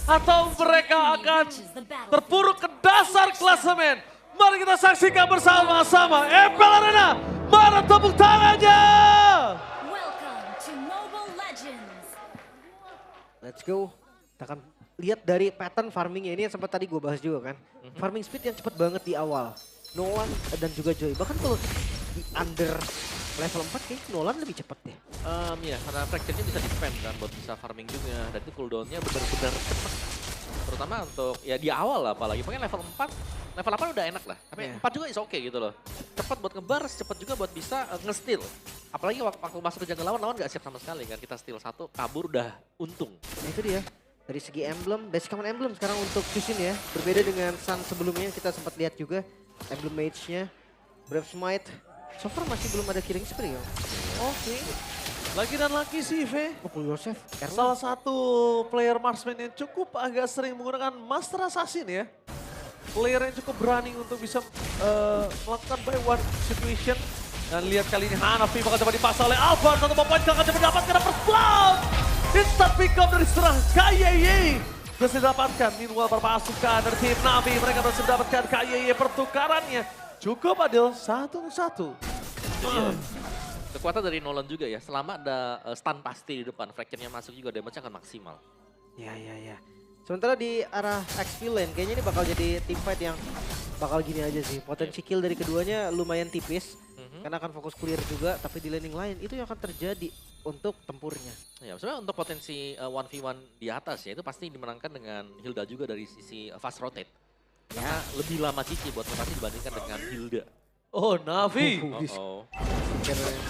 atau mereka akan terpuruk ke dasar klasemen. Mari kita saksikan bersama-sama MPL Arena. Mana tepuk tangannya? Welcome to Mobile Legends. Let's go. Kita akan lihat dari pattern farmingnya ini yang sempat tadi gue bahas juga kan. Farming speed yang cepet banget di awal. Nolan dan juga Joy. Bahkan kalau di under level 4 kayak Nolan lebih cepet deh. Iya, karena fracture-nya bisa di-spam kan buat bisa farming juga. Dan itu cooldown-nya benar-benar cepet. Terutama untuk ya di awal lah apalagi. Pokoknya level 8 udah enak lah. Tapi 4 juga is oke gitu loh. Cepat buat nge-burst, cepat juga buat bisa nge-steal. Apalagi waktu masuk ke jungle lawan gak siap sama sekali kan. Kita steal satu, kabur udah untung. Nah itu dia. Dari segi emblem, basic common emblem sekarang untuk Chusin ya. Berbeda dengan Sun sebelumnya kita sempat lihat juga. Emblem mage-nya. Brave Smite. So far masih belum ada killing spree ya. Oke. Lagi dan lagi sih, V. Oh, Pull Yourself. Salah satu player marksman yang cukup agak sering menggunakan Master Assassin ya. Player yang cukup berani untuk bisa melakukan buy one situation. Dan lihat kali ini Hanafi bakal coba dipaksa oleh Alvar. Satu poin akan coba didapatkan first blood. Instant pick up dari serang KYY. Berhasil didapatkan. Meanwhile pasukan dari tim Navi. Mereka berhasil mendapatkan KYY pertukarannya. Cukup adil 1-1. Kekuatan dari Nolan juga ya, selama ada stun pasti di depan, fracture-nya masuk juga, damage-nya akan maksimal. Ya. Sementara di arah XP lane, kayaknya ini bakal jadi team fight yang bakal gini aja sih. Potensi kill dari keduanya lumayan tipis, karena akan fokus clear juga, tapi di laning lain itu yang akan terjadi untuk tempurnya. Ya, sebenarnya untuk potensi 1v1 di atas ya, itu pasti dimenangkan dengan Hilda juga dari sisi fast rotate. Karena lebih lama Cici buat rotasi dibandingkan dengan Hilda. Oh, Navi. Oh.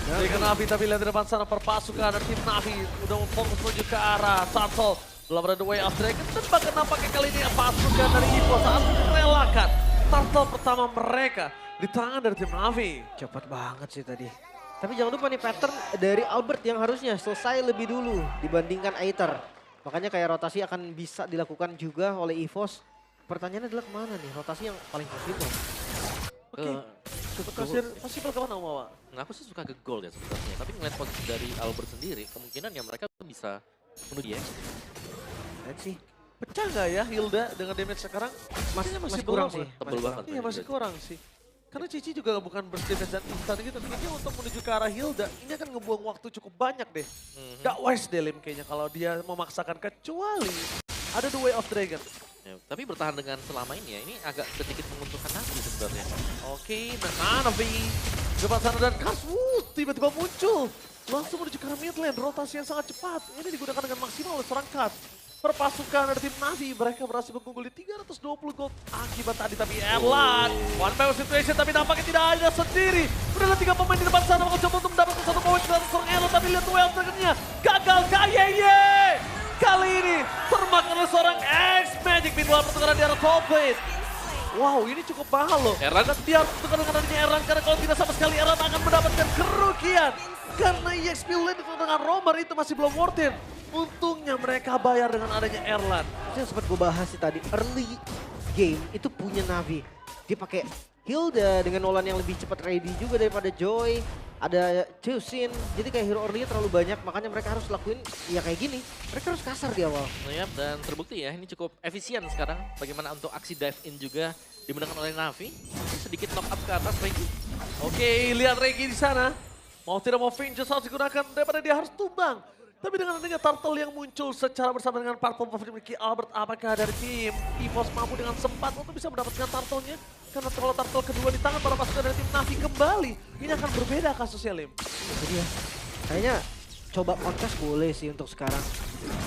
Dengan Navi tapi lihat di depan sana perpasukan dari tim Navi udah fokus menuju ke arah Turtle. Belum ada the way of dragon dan bahkan nampaknya kali ini pasukan dari Ivo saat merelakan Turtle pertama mereka di tangan dari tim Navi. Cepat banget sih tadi. Tapi jangan lupa nih pattern dari Albert yang harusnya selesai lebih dulu dibandingkan Aether. Makanya kayak rotasi akan bisa dilakukan juga oleh EVOS. Pertanyaannya adalah kemana nih rotasi yang paling possible? Oke. Kasir possible kemana Umawa? Nah, aku sih suka ke gold ya sebenarnya, tapi ngeliat posisi dari Albert sendiri, kemungkinan ya mereka bisa menuju ya. Lihat sih. Pecah nggak ya Hilda dengan damage sekarang? Kayaknya masih kurang belum, sih. ya. Tebel banget. Iya masih kurang sih. Karena Cici juga bukan burst damage dan instan gitu. Kayaknya untuk menuju ke arah Hilda, ini akan ngebuang waktu cukup banyak deh. Gak wise deh Lim kayaknya kalau dia memaksakan kecuali ada the way of dragon. Ya, tapi bertahan dengan selama ini ya, ini agak sedikit menguntungkan Navi sebenarnya. Oke, Navi. Depan sana dan Kars, tiba-tiba muncul. Langsung menuju ke arah mid lane, rotasi yang sangat cepat. Ini digunakan dengan maksimal oleh seorang Kars. Perpasukan dari tim Navi, mereka berhasil mengungguli 320 gold akibat tadi. Tapi Erlan, one power situation tapi nampaknya tidak ada sendiri. Udah ada 3 pemain di depan sana, mencoba untuk mendapatkan 1 poin dari seorang Erlan. Tapi lihat well dragonnya, gagal KYY. Kali ini termakan oleh seorang X-Magic. Meanwhile pertukaran di arah top lane. Wow, ini cukup mahal loh. Erlan Dia harus bertukar dengan adanya Erlan, karena kalau tidak sama sekali Erlan akan mendapatkan kerugian. Karena EXP lane itu dengan Romer itu masih belum worth it. Untungnya mereka bayar dengan adanya Erlan. Itu yang sempat gue bahas sih tadi, early game itu punya Navi. Dia pakai Hilda dengan Nolan yang lebih cepat ready juga daripada Joy. Ada Chusin, jadi kayak hero early terlalu banyak, makanya mereka harus lakuin ya kayak gini. Mereka harus kasar di awal. Yap, dan terbukti ya, ini cukup efisien sekarang. Bagaimana untuk aksi dive in juga dimenangkan oleh Navi. Sedikit knock up ke atas Regi. Oke, lihat Regi di sana. Mau tidak mau Vengeance harus digunakan daripada dia harus tumbang. Tapi dengan adanya Turtle yang muncul secara bersama dengan Purple Buff dimiliki Albert, apakah dari tim EVOS mampu dengan sempat untuk bisa mendapatkan Turtle-nya? Karena kalau Turtle kedua di tangan para pasukan dari tim Navi kembali, ini akan berbeda kasusnya Lim. Itu dia. Kayaknya coba kontes boleh sih untuk sekarang.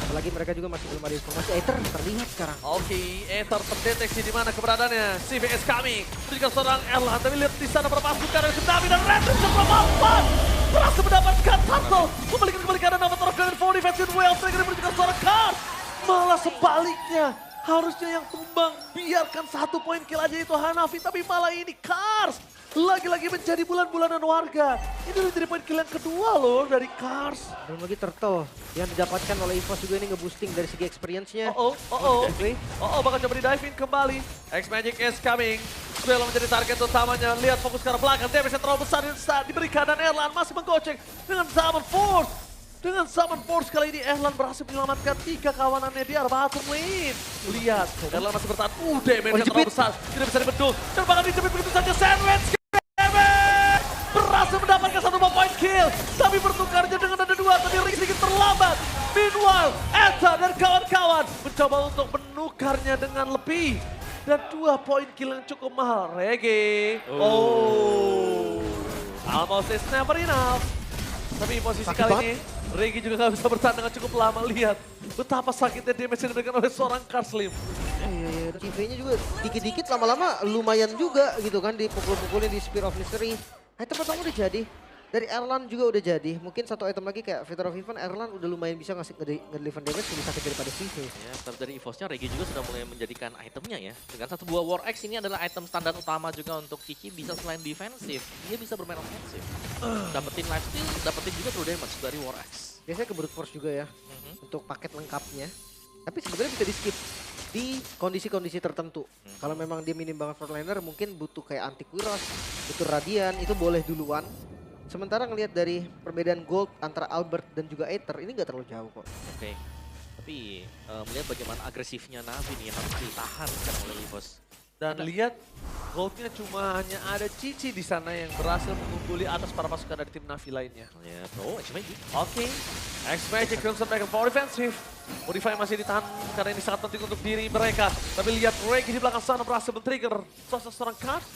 Apalagi mereka juga masih belum ada informasi. Aether terlihat sekarang. Oke, Aether terdeteksi di mana keberadaannya. CVS coming. Berikan seorang Erlan, tapi lihat di sana perpasukan dari tim Navi dan Red Bull berpapan. Berhasil mendapatkan Turtle. Kembali ke arah nama Torok dan 4 defense in Wales. Mereka diberikan seorang Kars. Malah sebaliknya. Harusnya yang tumbang biarkan 1 poin kill aja itu Hanafi. Tapi malah ini Kars. Lagi-lagi menjadi bulan-bulanan warga. Ini udah jadi poin kill yang kedua loh dari Kars. Belum lagi Turtle yang didapatkan oleh EVOS juga ini nge-boosting dari segi experience-nya. Bakal coba di-dive in kembali. X-Magic is coming. Bella menjadi target utamanya. Lihat fokus ke arah belakang. Damage yang terlalu besar saat diberikan dan Erlan masih menggocek dengan Zaman Force. Dengan Summon Force kali ini Erlan berhasil menyelamatkan 3 kawanannya di arah bottom lane. Lihat, Erlan masih bertahan. Damage-nya terlalu besar. Tidak bisa dibendung. Dan bahkan dijepit begitu saja. Sandwich damage! Berhasil mendapatkan 1 point kill. Tapi bertukarnya dengan ada 2. Tadi Ring sedikit terlambat. Meanwhile, Eta dan kawan-kawan mencoba untuk menukarnya dengan lebih. Dan 2 point kill yang cukup mahal. Reggae. Almost is never enough. Tapi posisi Sakit kali banget. ini, Reggie juga gak bisa bertahan dengan cukup lama. Lihat betapa sakitnya damage yang diberikan oleh seorang Karslim. Iya, CV-nya juga dikit-dikit lama-lama lumayan juga gitu kan dipukul-pukulin di Spear of Mystery. Item pertama udah jadi. Dari Erlan juga udah jadi. Mungkin 1 item lagi kayak Victor of Even, Erlan udah lumayan bisa nge-deliver damage lebih sakit daripada CV. Ya, tapi dari EVOS-nya Reggie juga sudah mulai menjadikan itemnya ya. Dengan 1 buah War Axe ini adalah item standar utama juga untuk Cici, bisa selain defensif, dia bisa bermain offensif. Dapetin lifesteal, dapetin juga true damage dari War Axe. Biasanya ke brute force juga ya untuk paket lengkapnya. Tapi sebenarnya bisa di-skip di kondisi-kondisi tertentu. Kalau memang dia minim banget frontliner mungkin butuh kayak Antiquiros, butuh Radiant, itu boleh duluan. Sementara ngelihat dari perbedaan gold antara Albert dan juga Aether, ini nggak terlalu jauh kok. Oke. Tapi melihat bagaimana agresifnya Navi nih yang harus ditahan sekarang oleh EVOS. Dan lihat goldnya cuma hanya ada Cici di sana yang berhasil mengungguli atas para pasukan dari tim Navi lainnya. Ya, X-Magic. Oke, X-Magic Crimson Dragon for defensive. Modify masih ditahan karena ini sangat penting untuk diri mereka. Tapi lihat Reggie di belakang sana berhasil men-trigger seorang card.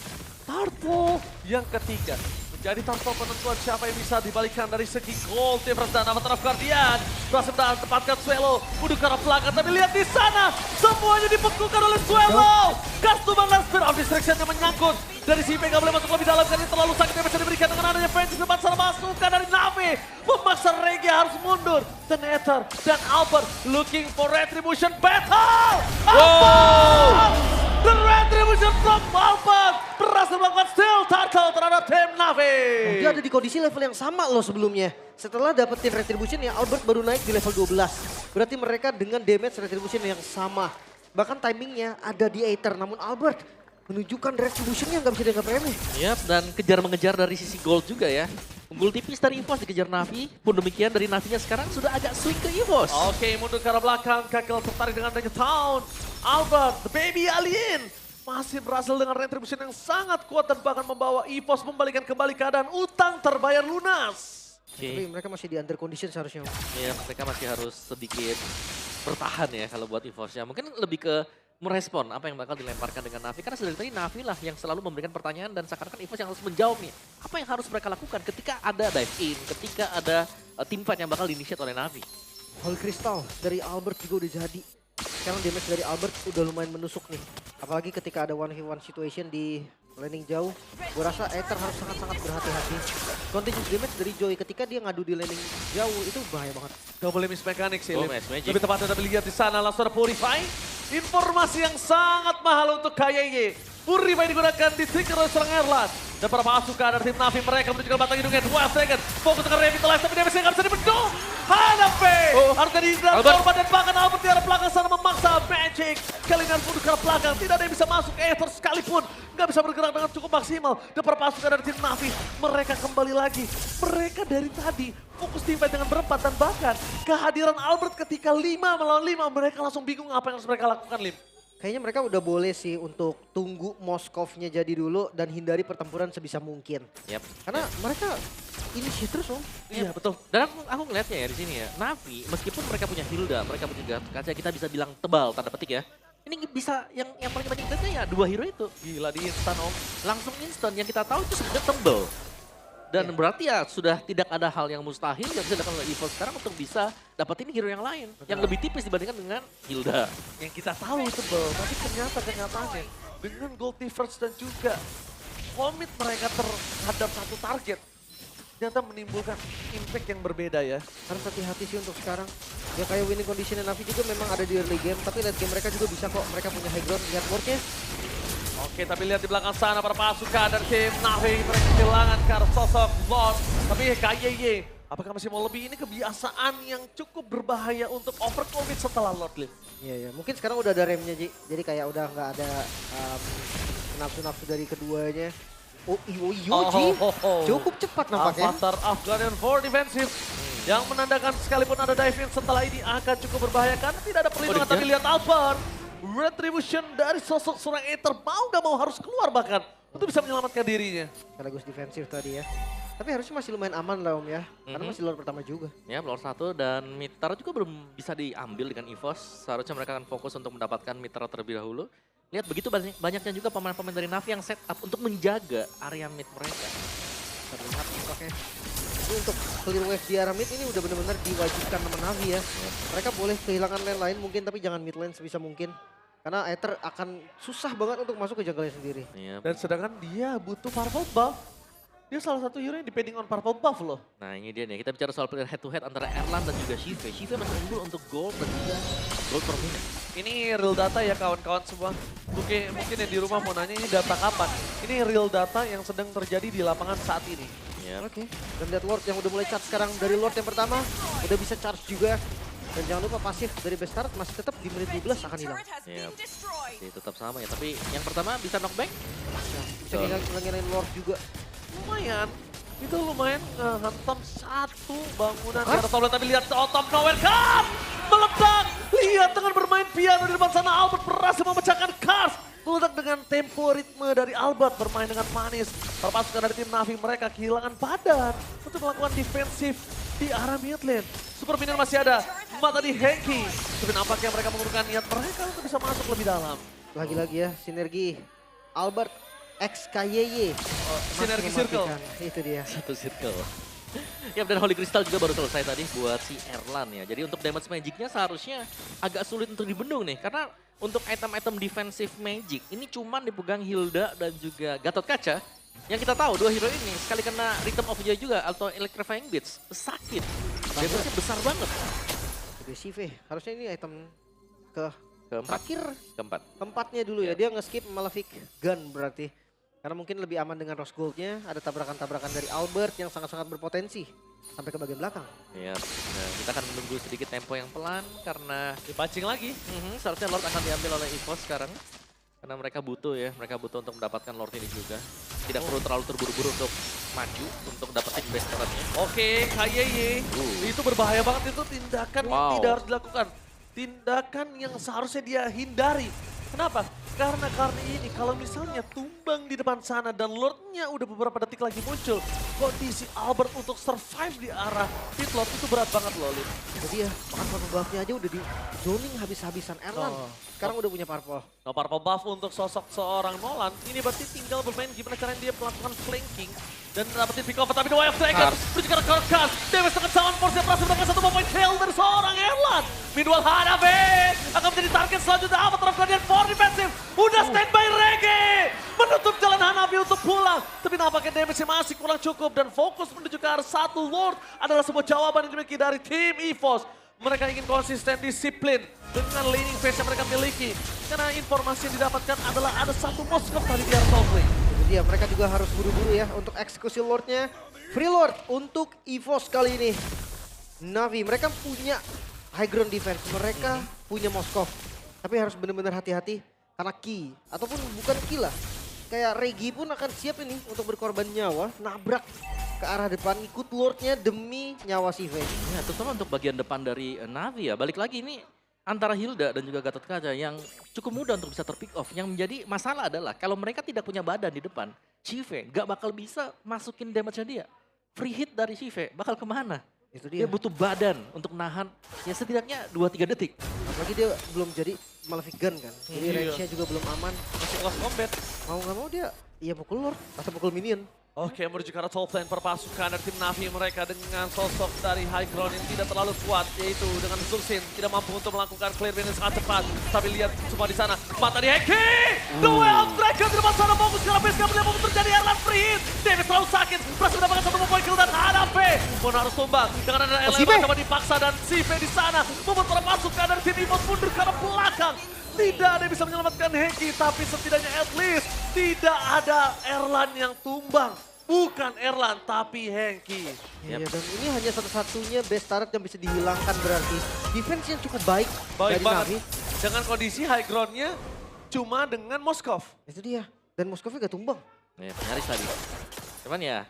Turtle yang ketiga. Jadi tanpa penentuan siapa yang bisa dibalikan dari segi gold difference dan Avatar of Guardian. Berhasil tempatkan Swellow, mundur ke arah belakang. Tapi lihat di sana, semuanya dibekukan oleh Swellow. Customer dan Spear of Distraction yang menyangkut. Dari si nggak boleh masuk lebih dalam karena terlalu sakit yang bisa diberikan dengan adanya Frenzy depan sana masukan dari Navi. Memaksa Reggie harus mundur. Dan Aether dan Albert looking for retribution battle. Albert! The retribution from Albert berhasil melakukan steal turtle terhadap tim Navi. Dia ada di kondisi level yang sama loh sebelumnya. Setelah dapetin retribution ya Albert baru naik di level 12. Berarti mereka dengan damage retribution yang sama. Bahkan timingnya ada di Aether, namun Albert menunjukkan retributionnya nggak bisa dianggap remeh. Yap, dan kejar-mengejar dari sisi gold juga ya. Unggul tipis dari EVOS dikejar Navi, pun demikian dari Navinya sekarang sudah agak swing ke EVOS. Oke, mundur ke arah belakang, Kakel tertarik dengan Dragon Town. Albert, the baby alien, masih berhasil dengan retribution yang sangat kuat dan bahkan membawa EVOS membalikan kembali keadaan utang terbayar lunas. Tapi mereka masih di under condition seharusnya. Ya, mereka masih harus sedikit bertahan ya kalau buat EVOS-nya. Mungkin lebih ke merespon apa yang bakal dilemparkan dengan Navi. Karena dari tadi Navi lah yang selalu memberikan pertanyaan dan seakan-akan EVOS yang harus menjawab nih. Apa yang harus mereka lakukan ketika ada dive in, ketika ada team fight yang bakal di-initiate oleh Navi. Holy Crystal dari Albert juga udah jadi. Sekarang damage dari Albert udah lumayan menusuk nih. Apalagi ketika ada 1v1 situation di laning jauh. Gue rasa Aether harus sangat-sangat berhati-hati. Continuous damage dari Joy ketika dia ngadu di laning jauh itu bahaya banget. Double miss mechanic sih, Oh, Lim. X-Magic. Lebih tepatnya tapi lihat di sana langsung ada Purify. Informasi yang sangat mahal untuk KYY. Purify digunakan di trigger oleh seorang Erlan. Dan para pasukan dari tim Navi mereka menuju ke batang hidungnya. 2 second. Fokus ke revitalize tapi damage-nya nggak bisa dibendung. Hanape! Harus jadi korban dan bahkan Albert di arah belakang sana memaksa Magic. Kali ini harus mundur ke arah belakang. Tidak ada yang bisa masuk. Aether sekalipun nggak bisa bergerak dengan cukup maksimal. Dan para pasukan dari tim Navi mereka kembali lagi. Mereka dari tadi fokus team fight dengan berempat dan bahkan kehadiran Albert ketika 5 melawan 5 mereka langsung bingung apa yang harus mereka lakukan, Lim. Kayaknya mereka udah boleh sih untuk tunggu Moskovnya jadi dulu dan hindari pertempuran sebisa mungkin. Yap. Karena mereka initiate terus loh. Iya betul. Dan aku ngeliatnya ya di sini ya, Navi meskipun mereka punya Hilda, mereka punya kaca kita bisa bilang tebal tanda petik ya. Ini bisa yang paling banyak kita ya 2 hero itu. Gila di instan om. Langsung instan yang kita tahu itu sebenarnya tebal. Dan berarti ya sudah tidak ada hal yang mustahil yang bisa dilakukan oleh EVOS sekarang untuk bisa dapetin hero yang lain. Yang lebih tipis dibandingkan dengan Hilda. Yang kita tahu tebel, tapi ternyata kenyataannya dengan gold difference dan juga komit mereka terhadap satu target ternyata menimbulkan impact yang berbeda ya. Harus hati-hati sih untuk sekarang. Ya kayak winning conditionnya Navi juga memang ada di early game. Tapi late game mereka juga bisa kok. Mereka punya high ground. Lihat wardnya. Oke, tapi lihat di belakang sana para pasukan dari tim Navi mereka kehilangan ke arah sosok Lord. Tapi KYY, apakah masih mau lebih? Ini kebiasaan yang cukup berbahaya untuk overcommit setelah Lord Lim. Iya, iya. Mungkin sekarang udah ada remnya, Ji. Jadi kayak udah nggak ada nafsu-nafsu dari keduanya. Oh, Ji. Cukup cepat nampaknya. Avatar Afghan for defensive. Yang menandakan sekalipun ada dive in setelah ini akan cukup berbahaya karena tidak ada perlindungan. Tapi lihat Albert, retribution dari sosok seorang Aether mau gak mau harus keluar bahkan untuk bisa menyelamatkan dirinya. Sekaligus defensif tadi ya. Tapi harusnya masih lumayan aman lah Om ya. Karena masih lord pertama juga. Ya, lord 1 dan Mitara juga belum bisa diambil dengan EVOS. Seharusnya mereka akan fokus untuk mendapatkan Mitara terlebih dahulu. Lihat begitu banyaknya juga pemain-pemain dari Navi yang set up untuk menjaga area mid mereka. Terlihat oke. Ini untuk clear wave di arah mid ini udah benar-benar diwajibkan sama Navi ya. Mereka boleh kehilangan lane lain mungkin tapi jangan mid lane sebisa mungkin. Karena Aether akan susah banget untuk masuk ke jungle-nya sendiri. Iya. Dan sedangkan dia butuh purple buff. Dia salah satu hero yang depending on purple buff loh. Nah ini dia nih, kita bicara soal player head to head antara Erlan dan juga Shive. Shive masih unggul untuk gold dan juga gold per minute. Ini real data ya kawan-kawan semua. Mungkin yang di rumah mau nanya ini data kapan. Ini real data yang sedang terjadi di lapangan saat ini. Ya. Oke. Dan lihat Lord yang udah mulai charge sekarang dari Lord yang pertama. Udah bisa charge juga. Dan jangan lupa pasif dari Bestart masih tetap di menit 12 akan hilang. Iya. Jadi tetap sama ya, tapi yang pertama bisa knockback. Bisa ngilangin Lord juga. Lumayan. Itu lumayan ngehantam satu bangunan. Di atas tablet tapi lihat Tom Nowhere Cup meledak. Lihat dengan bermain piano di depan sana Albert berhasil memecahkan Cars. Meledak dengan tempo ritme dari Albert bermain dengan manis. Terpasukan dari tim Navi mereka kehilangan badan untuk melakukan defensif di arah mid lane. Super minion masih ada. Mata di Henki. Tapi nampaknya mereka menggunakan niat mereka untuk bisa masuk lebih dalam. Lagi-lagi ya sinergi Albert X KYY. Sinergi circle. Itu dia. Satu circle. Ya, dan Holy Crystal juga baru selesai tadi buat si Erlan ya. Jadi untuk damage magicnya seharusnya agak sulit untuk dibendung nih. Karena untuk item-item defensive magic ini cuman dipegang Hilda dan juga Gatot Kaca. Yang kita tahu dua hero ini sekali kena Rhythm of Joy juga atau Electrifying Beats sakit. Damage-nya besar banget. Agresif harusnya ini item Keempat. keempatnya dulu ya. Dia nge-skip Malefic Gun berarti. Karena mungkin lebih aman dengan Rose Gold-nya. Ada tabrakan-tabrakan dari Albert yang sangat-sangat berpotensi. Sampai ke bagian belakang. Ya, nah, kita akan menunggu sedikit tempo yang pelan karena Dipancing lagi. seharusnya Lord akan diambil oleh EVOS sekarang. Karena mereka butuh ya, mereka butuh untuk mendapatkan Lord ini juga. Tidak perlu terlalu terburu-buru untuk maju, untuk dapetin best card-nya. Oke, KYY. Itu berbahaya banget, itu tindakan yang Wow. tidak harus dilakukan. Tindakan yang seharusnya dia hindari. Kenapa? Karena ini kalau misalnya tumbang di depan sana dan Lordnya udah beberapa detik lagi muncul. Kondisi Albert untuk survive di arah pit Lord itu berat banget loh, Lin. Jadi ya, makan purple buff-nya aja udah di zoning habis-habisan Erlan. Oh. Sekarang udah punya purple. No purple buff untuk sosok seorang Nolan. Ini berarti tinggal bermain gimana caranya dia melakukan flanking. Dan dapetin pick off, tapi The Way of Dragon menuju ke arah Cars. Davis dengan cawan force yang berhasil mendapatkan satu point kill dari seorang Erlan. Meanwhile Hanabe akan menjadi target selanjutnya. Apa terhadap Guardian for defensive. Udah standby Reggae. Menutup jalan Hanabi untuk pulang. Tapi nampaknya damage-nya masih kurang cukup. Dan fokus menuju ke arah satu Lord adalah sebuah jawaban yang dimiliki dari tim EVOS. Mereka ingin konsisten disiplin dengan laning phase yang mereka miliki. Karena informasi yang didapatkan adalah ada satu Moskov tadi di arah top lane. Itu dia, mereka juga harus buru-buru ya untuk eksekusi Lordnya. Free Lord untuk EVOS kali ini. Navi, mereka punya high ground defense, mereka punya Moskov. Tapi harus benar-benar hati-hati karena key, ataupun bukan key lah. Kayak Regi pun akan siap ini untuk berkorban nyawa, nabrak ke arah depan, ikut Lordnya demi nyawa si Vayne. Ya, terutama untuk bagian depan dari Navi ya. Balik lagi ini antara Hilda dan juga Gatot Kaca yang cukup mudah untuk bisa terpick off. Yang menjadi masalah adalah kalau mereka tidak punya badan di depan, Shive gak bakal bisa masukin damage-nya dia. Free hit dari Shive bakal kemana? Itu Dia dia. butuh badan untuk nahan ya setidaknya 2-3 detik. Apalagi dia belum jadi Malefic Gun kan. Jadi Iya. range-nya juga belum aman. Masih close combat. Mau nggak mau dia ya pukul Lord atau pukul minion. Oke, menuju ke arah top lane perpasukan dari tim Navi mereka dengan sosok dari high ground yang tidak terlalu kuat, yaitu dengan Zursin tidak mampu untuk melakukan clear yang sangat cepat. Tapi lihat semua di sana, mata di Heki! The Way of Dragon di depan sana, fokus ke arah base camp, mau terjadi Erlan free hit. Davis terlalu sakit, berhasil mendapatkan satu point kill dan Hanape pun harus tumbang. Dengan ada Erlan coba dipaksa dan Sive di sana membuat perpasukan dari tim EVOS mundur ke arah belakang. Tidak ada yang bisa menyelamatkan Henki, tapi setidaknya at least tidak ada Erlan yang tumbang. Bukan Erlan, tapi Henki. Iya, dan ini hanya satu-satunya best turret yang bisa dihilangkan berarti. Defense yang cukup baik, Baik dari banget. Navi. Dengan kondisi high ground-nya cuma dengan Moskov. Itu dia. Dan Moskovnya gak tumbang. Ya, nyaris tadi. Cuman ya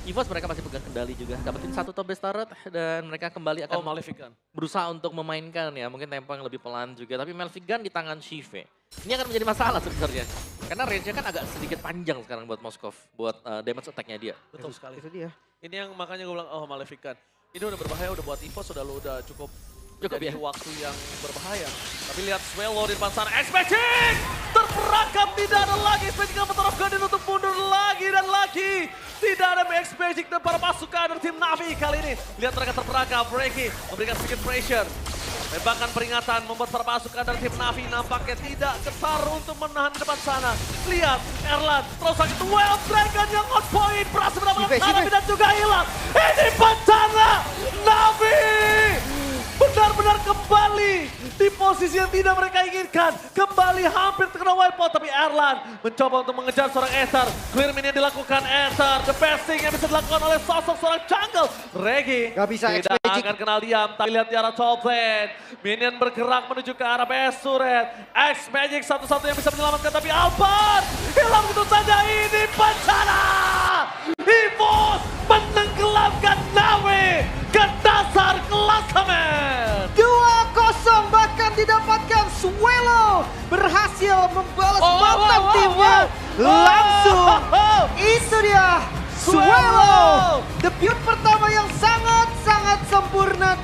EVOS mereka masih pegang kendali juga. Dapetin satu top base turret dan mereka kembali akan Maleficent. berusaha untuk memainkan ya. Mungkin tempo yang lebih pelan juga. Tapi Maleficent di tangan Shive. Ini akan menjadi masalah sebenarnya. Karena range-nya kan agak sedikit panjang sekarang buat Moskov. Buat damage attack-nya dia. Betul sekali. Itu dia. Ini yang makanya gue bilang, oh Maleficent. Ini udah berbahaya, udah buat EVOS, udah cukup Cukup jadi ya. waktu yang berbahaya. Tapi lihat Swallow di depan sana, X-Magic! Terperangkap, tidak ada lagi X-Magic yang bertarafkan untuk mundur lagi dan lagi. Tidak ada X-Magic dan para pasukan dari tim Navi kali ini. Lihat mereka terperangkap, Reiki memberikan sedikit pressure. Tembakan peringatan membuat para pasukan dari tim Navi nampaknya tidak ketar untuk menahan di depan sana. Lihat, Erlan terus sakit Wild Dragon yang on point. Berhasil mendapatkan Shive. Navi dan juga hilang. Ini bencana Navi! Benar-benar kembali di posisi yang tidak mereka inginkan. Kembali hampir terkena wipeout, tapi Erlan mencoba untuk mengejar seorang Ether. Clear minion dilakukan Ether. The best thing yang bisa dilakukan oleh sosok seorang jungle. Regi Gak bisa tidak X-Magic. akan kenal diam. Tapi lihat di arah top lane. Minion bergerak menuju ke arah BS Turret. X-Magic satu-satunya yang bisa menyelamatkan, tapi Alphard hilang begitu saja. Ini bencana. EVOS menenggelamkan Navi ke dasar klasemen. 2-0 bahkan didapatkan Swallow berhasil membalas mantan timnya langsung. Itu dia Swallow, debut pertama yang sangat-sangat sempurna.